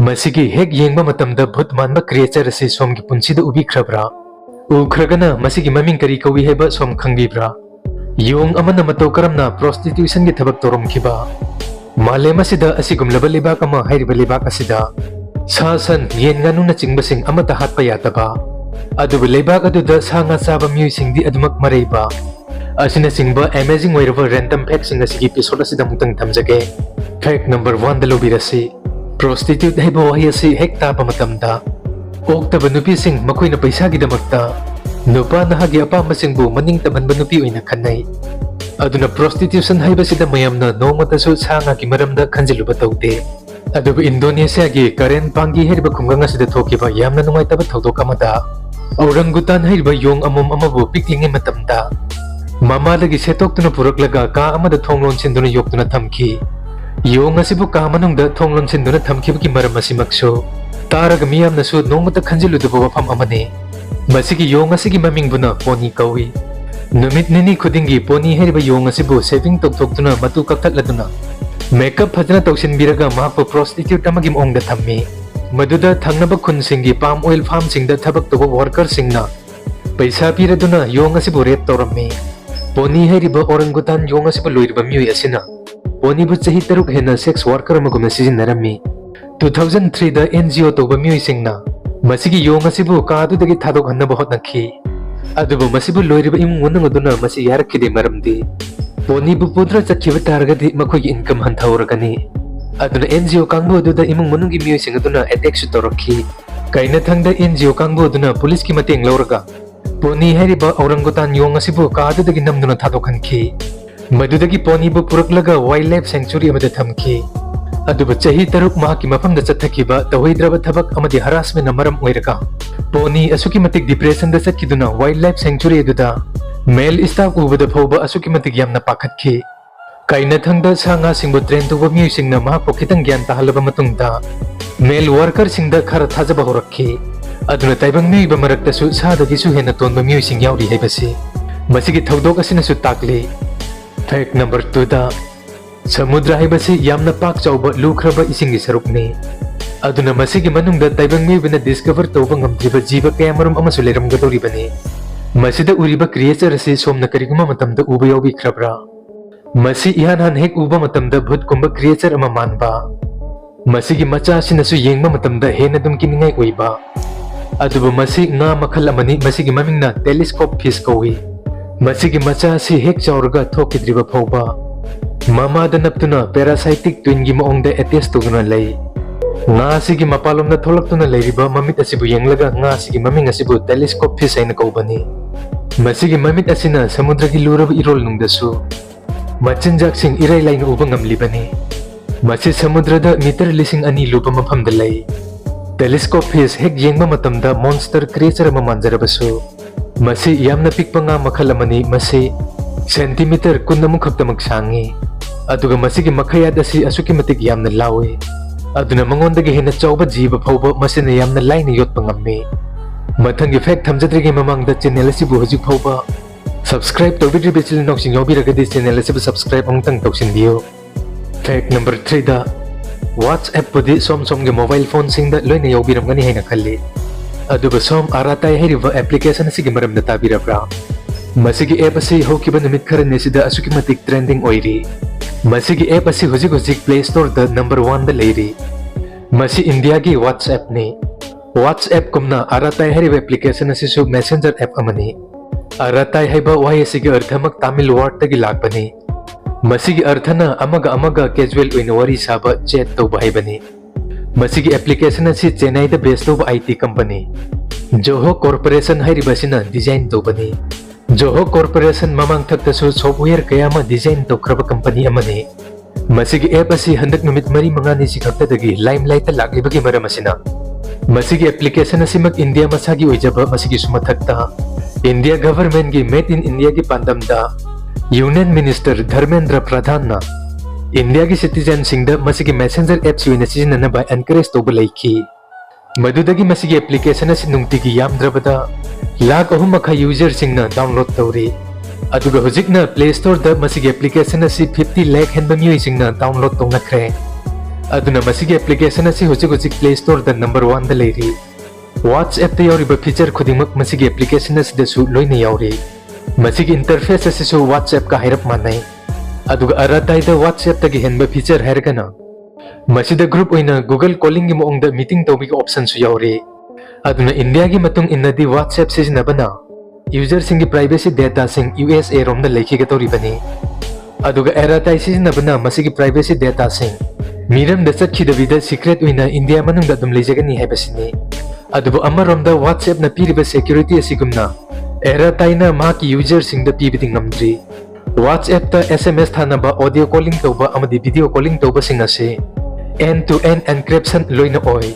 मसिगी हेक येंगबा मतमदा भूत मानबा क्रिएचर असी सोम की पुंसीदा उबिख्रब्रा उख्रगना मसिगी ममिंग करी कवी हेबा सोम खंगबिब्रा योंग अमना मतो करमना प्रोस्टिट्यूशन की थबक तोरमखिबा मालेम असिदा असिगुमलबा लेबाक अमा हाइरिबा लेबाक असिदा सासन येन गानुना चिंगबसिंग अमता हातपा यातबा अदुबु लेबाक अदुदा सांगा चाबा म्यूसिंग दी अदुमक मरेबा असिना चिंगबा अमेजिंग वेरबा रैंडम फैक्ट सिंग असिगी एपिसोड असिदा मुतंग थमजगे फैक्ट नंबर 1 द लोबिरसी प्रोस्टिट्यूट है वही असी हेक ताबा मतमदा ओक्तब नुपी सिंग मखोइना पैसा की दमकता नुपा नहागी अपाम सिंगबु मनिंग तबनबा नुपी ओइना खन्नै अदुना प्रोस्टिट्यूशन हाइबसिदा मयamna नोमतसु सांगा की मरमदा खंजिलुबा तौदे अदुबु इंडोनेशिया की करेन पांगी हेरिबा खुंगंग असिदा थोकिबा यामना नुंगाइतबा थौदोक अमदा औरंगुतान हेरिबा योंग अमम अमबु पिकलिंगे मतमदा मामादगी सेतोक्तुना पुरकलगा का अमदा थोंगलोन सिंदुना योक्तुना थमखी योंग असिबु का मनुंगदा थोंगलोन सिंदुना थमखिबकी मरम असिमक्सु तारग मियामनसु नोंगमता खंजिलुदबा वफम अमने मसिगी योंग असिगी ममिंगबुना पोनी कौई नुमित निनी खुदिंगी पोनी हेरिबा योंग असिबु सेविंग तोक्तोक्तुना मतु कक्थटलदुना मेकअप फजना तौसिनबिरगा माकु प्रोस्टिट्यूट अमगी मोंगदा थम्मी मदुदा थंगनबा खुनसिंगी पाम ऑयल फार्म सिंगदा थबक तोबा वर्कर सिंगना पैसा पीरदुना योंग असिबु रेप तौरम्मी पोनी हेरिबा ओरंगुतान योंग असिबु लोइरबा म्यूई असिना पोनीबु चही तरुक हेना सेक्स वर्कर अमगुमना सिजिनरम्मी 2003 दा एनजीओ तोबा म्यूई सिंगना मसिगी योंग असिबु कादुदगी थादोक हन्नबा होतनखी अदुबु मसिबु लोइरबा इमुंग वनंगदुना मसि यारखिदे मरमदी पोनीबु पुद्रा चखिबा तारगदि मखोगी इनकम हंथौरगनी अदुना एनजीओ कांगबु अदुदा इमुंग मनुंगी म्यूई सिंगदुना अटैक सु तौरखी काइना थंगदा एनजीओ कांगबु अदुना पुलिस की मतेंग लौरगा पोनी हेरिबा औरंगुतान योंग असिबु कादुदगी नमदुना थादोखनखी मदुदगी पोनीबु पुरकलगा वाइल्ड लाइफ सेंचुरी अमदा थमखी अदुबु चही तरुक माकी मफमदा चथखिबा तवैद्रबा थबक अमदी हरासमेंट मरम ओइरगा पोनी असुकी मतिक डिप्रेशन दा चखिदुना वाइल्ड लाइफ सेंचुरी अदुदा मेल स्टाफ उबदा फौबा असुकी मतिक यामना पाखतखी काइना थंगदा सांगा सिंगबु ट्रेन तोबा म्यूसिंगना महापो खितंग ज्ञान ताहलबा मतुंगदा मेल वर्कर सिंगदा खरा थाजबा होरखी अदुना ताइबंग म्यूइबा मरक्तसु सादगिसु हेना तोनबा म्यूसिंग याउरी हैबसी मसिगी थौदोक असिनसु ताकले फैक्ट नंबर 2 दा समुद्र हाइबसी यामना पाक चौबा लुख्रबा इसिंगी सरुकने अदुना मसिगी मनुंगदा ताइबंग म्यूइबना डिस्कवर तौबा ngамथ्रिबा जीव कयामरुम अमसु लेरमगदोरिबने मसिदा उरिबा क्रिएचर असी सोमना करिगुमा मतमदा उबा याउबिख्रब्रा मसि इहान हेक उबा मतमदा भूत कुंबा क्रिएचर अमा मानबा मसिगी मचा सिनसु येंगबा मतमदा हेना दुम किनिंगाई ओइबा अदुबु मसि nga मखल अमनी मसिगी ममिंगना टेलीस्कोप फिश कौई मसिगी मचा सि हेक चौरगा थोकिद्रिबा फौबा मामादा नप्तुना पैरासाइटिक ट्विनगी मोंगदा एटेच तौदुना लई nga सिगी मपालोमना थोलक्तुना लैरिबा ममित असिबु येंगलगा nga सिगी ममिंग असिबु टेलीस्कोप फिश हैना कौबनी मसिगी ममित असिना समुद्रगी लुरबा इरोल नुंगदसु मचिनजाकसिंग इराई लाइन उबा ngamlibani मसि समुद्रदा मीटर लिसिंग अनि लुबा मफमदा लई टेलीस्कोप फिश हेक येंगबा मतमदा मॉन्स्टर क्रिएचर अमा मानजरबसु मसि यामना पिकपा nga मखल अमनी मसि सेंटीमीटर 19 खक्तमक सांगी अदुगा मसिगी मखयाद असि असुकी मतिक यामना लावे अदुना मंगोंदगी हेना चौबा जीव फौबा मसिना यामना लाइन योतपा ngамmi मथंगी फैक्ट थमजद्रिगे ममांगदा चैनल असिबु हजिक फौबा सब्सक्राइब तौबिद्रि बेचिल नौसिंग याउबिरगदि चैनल असिबु सब्सक्राइब अंगतंग तौसिनबियो फैक्ट नंबर 3 दा WhatsApp पुदी सोम सोम के मोबाइल फोन सिंगदा लोइना याउबिरमगनी हैना खल्ली अदुबु सोम आराताय हेरिबा एप्लीकेशन असिगी मरमदा ताबिरब्रा मसिगी ऐप असी होकिबा नुमित खरने सिदा असुकी मतिक ट्रेंडिंग ओइरी मसिगी ऐप असी हुजिक प्ले स्टोर द नंबर 1 द लेरी मसि इंडिया की WhatsApp ने WhatsApp कुमना आराताय हेरिबा एप्लीकेशन असी सु मैसेंजर ऐप अमनी आराताय हैबा वाई असिगी अर्थमक तमिल वर्ड तगी लागबनी मसिगी अर्थना अमगा कैजुअल ओइना वरी साबा चैट तौबा हैबनी मसिगी एप्लीकेशन असी चेन्नई द बेस्ड तौबा IT कंपनी जोहो कॉर्पोरेशन हैरिबासिना डिजाइन तौबनी जोहो कॉर्पोरेशन ममांग थक्तसु सॉफ्टवेयर कयामा डिजाइन तौख्रबा कंपनी अमने मसिगी ऐप असी हंदक नुमित मरी मंगानी सिखक्तदगी लाइमलाइट लाक्लिबगी मरम असिना मसिगी एप्लीकेशन असिमक इंडिया मसागी ओइजबा मसिगी सुमथक्ता इंडिया गवर्नमेंट की मेड इन इंडिया की पांदमदा यूनियन मिनिस्टर धर्मेंद्र प्रधान ना इंडिया की सिटीजन सिंगदा मसिगी मैसेंजर ऐप्स ओइना सिजिननबा एनकरेज तौबा लैखी मदुदगी मसिगी एप्लीकेशन असी नुंगतिगी यामद्रबदा लाख अहुम मखा यूजर सिंगना डाउनलोड तौरी अदुगा हुजिकना प्ले स्टोर द मसिगी एप्लीकेशन असी 50 लाख हेनबा म्यूई सिंगना डाउनलोड तौनखरे aduna masigi application asi huji Play Store da number 1 da leiri WhatsApp ta yauriba feature khudingmak masigi application asi da su loina yauri masigi interface asi su WhatsApp ka hairap manai aduga aratai da WhatsApp ta gi henba feature hairgana masida group oina Google calling gi moong da meeting tawbi gi option su yauri aduna India gi matung innadi WhatsApp sizinabana user singi privacy data sing USA rom da lekhi ga tori bani aduga aratai sizinabana masigi privacy data sing miram da sakhi da vida secret oina India manung da dum lejagani haibasini adubu amarom da WhatsApp na piriba security asigumna aratai na ma ki user sing da pibiding ngamdri WhatsApp ta SMS thanaba audio calling tawba amadi video calling tawba sing ase end-to-end encryption loina oi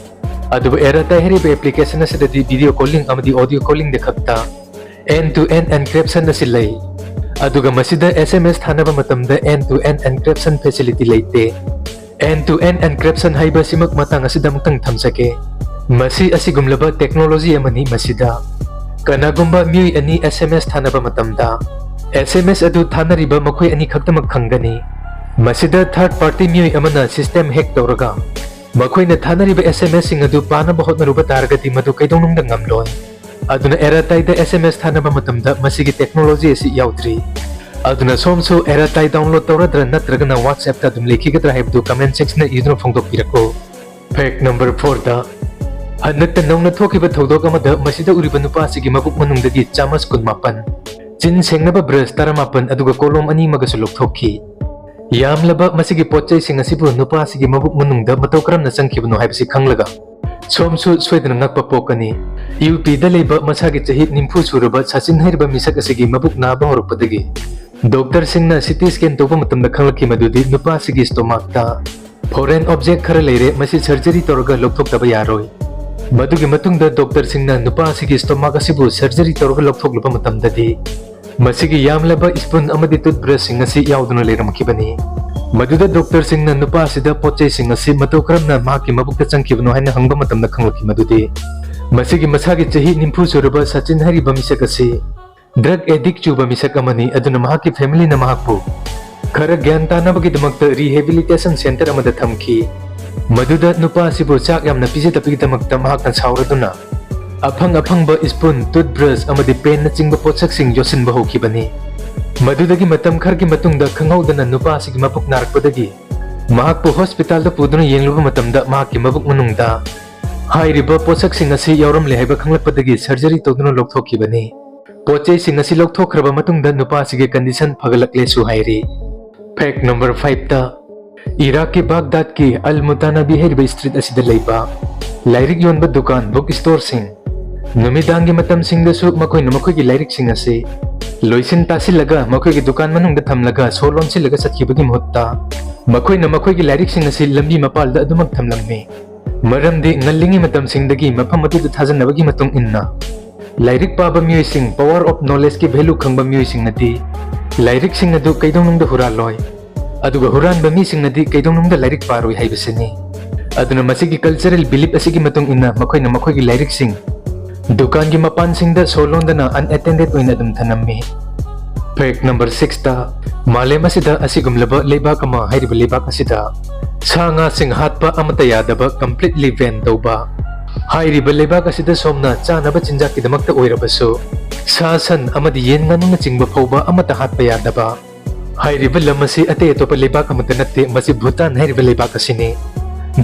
adubu aratai heriba application ase da video calling amadi audio calling de khakta end-to-end encryption ase lai aduga masida SMS thanaba matamda end-to-end encryption facility leite end-to-end encryption haiba simak matang asida mutang thamsake masi asigumlaba technology amani masida kanagumba mi ani SMS thanaba matamda SMS adu thanariba makhoi ani khaktamak khangani masida third party mi amana system hack tawraga makhoina thanariba SMS sing adu pana bahot naruba targati madu kaidonung da ngamloi aduna aratai da SMS thanaba matamda masigi technology asi yaudri aduna somso aratai download tawradra natragana WhatsApp ta dum lekhigadra haibdu comment section na iduna phongdok pirako fact number 4 da hanatta nongna thokiba thodok amada masida uriba nupa asigi mabuk manungdagi chamas kunmapan chin sengnaba brush taramapan aduga kolom ani magasu lokthokhi yamlaba masigi pochai sing asibu nupa asigi mabuk manungda matau karamna changkhibano haibasi khanglaga somsu soidana nakpa pokani UP da leba masagi chahit nimfu suraba sachin hairiba misak asigi mabuk naba horpadagi doctor singna CT scan toba matamda khanglaki madudi nupa asigi stomach ta foreign object khara leire masi surgery toraga lokthok taba yaroi madugi matungda doctor singna nupa asigi stomach asibu surgery toraga lokthok lupa matamdadi masigi yamlaba spoon amadi toothbrush sing asi yauduna leiramkhibani maduda doctor singna nupa asida pochai sing asi matau karamna mahaki mabukta changkhibano haina hangba matamda khanglaki madudi masigi masagi chahi nimfu suraba sachin hariba misak asi drug addict chuba misak amani aduna mahaki family na mahakpu khara gyan tanabagi damakta rehabilitation center amada thamki maduda nupa asibu chak yamna pisi tapigi damakta mahakna sauraduna afang-afangba spoon toothbrush amadi pen na chingba potsak sing yosinba hokibani madudagi matam khargi matungda khanghaudana nupa asigi mabuk narakpadagi mahakpu hospital da puduna yengluba matamda mahaki mabuk manungda hairiba potsak sing asi yauramle haiba khanglakpadagi surgery toduna lokthokibani pochai sing asi lokthokraba matungda nupa asigi condition phagalakle su hairi fact number 5 ta Iraq ke Baghdad ki Al-Mutanabi heriba street asida leiba lairik yonba dukan book store sing numidangi matam sing da su makoi na makoi gi lairik sing ase loisin tasilaga makoi gi dukan manung da thamlaga solon silaga satkibagi mohutta makoi na makoi gi lairik sing ase lambi mapal da adumak thamlamme maramdi ngallingi matam sing dagi mafam atu da thajanabagi matung inna lairik paba mioi sing power of knowledge ki value khangba mioi sing nadi lairik sing adu kaidonung da huraloi aduga huran ba mi sing nadi kaidonung da lairik paroi haibasini aduna masigi cultural belief asigi matung inna makoi na makoi gi lairik sing dukan gi mapan sing da solon da na unattended oina dum thanammi fact number 6 ta malem asida asigumlaba leibak ama hairiba leibak asida sanga sing hatpa amata yadaba completely ban tawba hairiba leibak asida somna chanaba chinjak ki damakta oirabasu sasan amadi yen nganu na chingba phauba amata hatpa yadaba hairiba lamasi ate topa leibak amata natte masi Bhutan hairiba leibak asini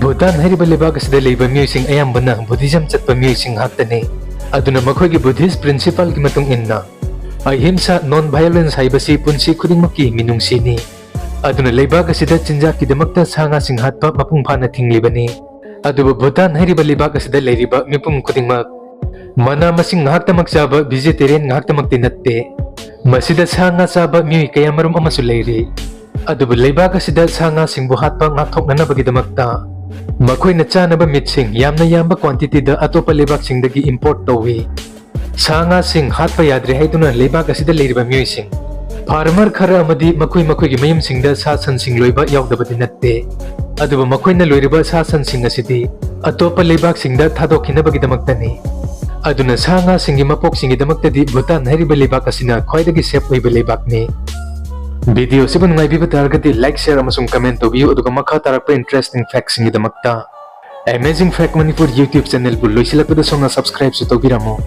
Bhutan hariba lebak asida leiba miyoising ayambana Buddhism chatpa miyoising haktani aduna makhoigi Buddhist principle ki matung inna ahimsa non violence haibasi punsi khudingmaki minungsini aduna leibak asida chinjak ki damakta sanga sing hatpa mapung phana thinglibani aduba Bhutan hariba lebak asida leiriba mipum khudingmak mana masing ngaktamak chaba vegetarian ngaktamak tinatte masida sanga chaba miyi kayamarum amasu leiri aduba leibak asida sanga singbu hatpa ngakthoknanabagi damakta makhoi na chanaba mitsing yamna yamba quantity da atopa lebak singdagi import tawi sanga sing hatpa yadre haiduna lebak asida leiriba mioi sing farmer khara amadi makhoi gi mayum singda sa san sing loiba yaudabadi natte aduba makhoi na loiriba sa san sing asidi atopa lebak singda thadokhinabagi damaktani aduna sanga singi mapok singi damaktadi Bhutan hariba lebak asina khwaidagi safe oiba lebak ni video से नुंगाइबीबा तारगदि like share अमसुंग comment तोबियु अदुगा मखा तारकपा interesting facts गिदमक्ता amazing fact Manipur YouTube channel बु लोइसिलकदा सोंगा सब्सक्राइब सु तोबिरामो।